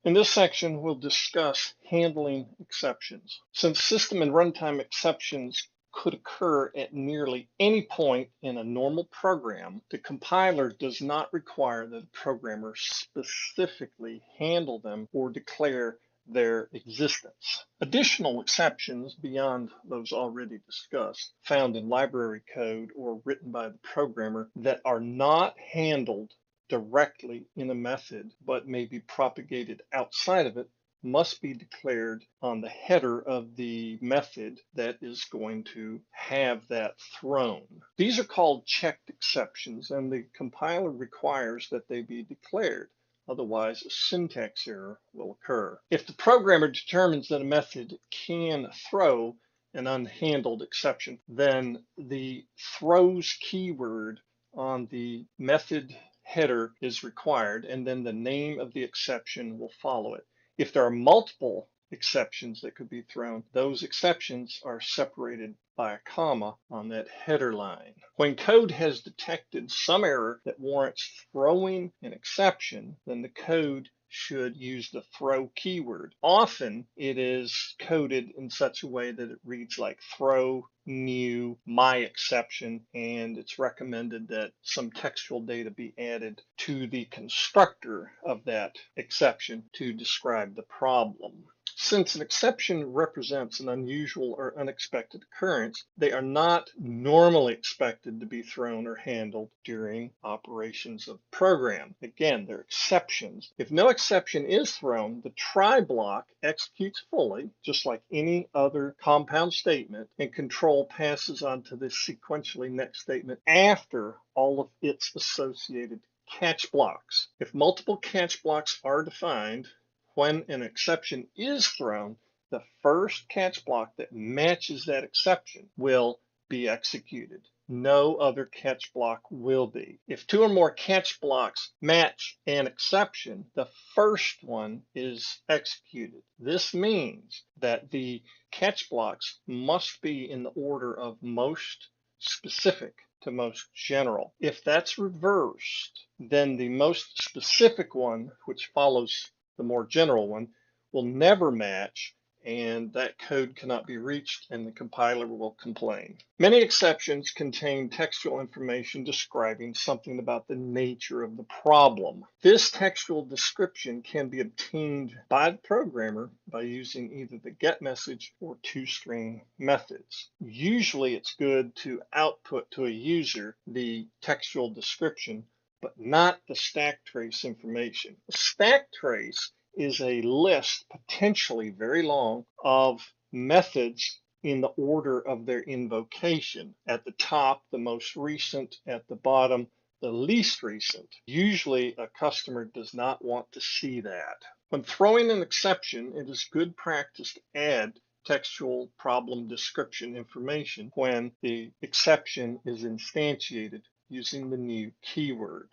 In this section, we'll discuss handling exceptions. Since system and runtime exceptions could occur at nearly any point in a normal program, the compiler does not require that the programmer specifically handle them or declare their existence. Additional exceptions beyond those already discussed, found in library code or written by the programmer that are not handled directly in a method but may be propagated outside of it, must be declared on the header of the method that is going to have that thrown. These are called checked exceptions, and the compiler requires that they be declared. Otherwise, a syntax error will occur. If the programmer determines that a method can throw an unhandled exception, then the throws keyword on the method header is required, and then the name of the exception will follow it. If there are multiple exceptions that could be thrown, those exceptions are separated by a comma on that header line. When code has detected some error that warrants throwing an exception, then the code should use the throw keyword. Often it is coded in such a way that it reads like throw new my exception, and it's recommended that some textual data be added to the constructor of that exception to describe the problem. Since an exception represents an unusual or unexpected occurrence, they are not normally expected to be thrown or handled during operations of the program. Again, they're exceptions. If no exception is thrown, the try block executes fully, just like any other compound statement, and control passes on to the sequentially next statement after all of its associated catch blocks. If multiple catch blocks are defined, when an exception is thrown, the first catch block that matches that exception will be executed. No other catch block will be. If two or more catch blocks match an exception, the first one is executed. This means that the catch blocks must be in the order of most specific to most general. If that's reversed, then the most specific one, which follows the more general one, will never match, and that code cannot be reached, and the compiler will complain. Many exceptions contain textual information describing something about the nature of the problem. This textual description can be obtained by the programmer by using either the getMessage or toString methods. Usually it's good to output to a user the textual description, but not the stack trace information. The stack trace is a list, potentially very long, of methods in the order of their invocation. At the top, the most recent; at the bottom, the least recent. Usually a customer does not want to see that. When throwing an exception, it is good practice to add textual problem description information when the exception is instantiated using the new keyword.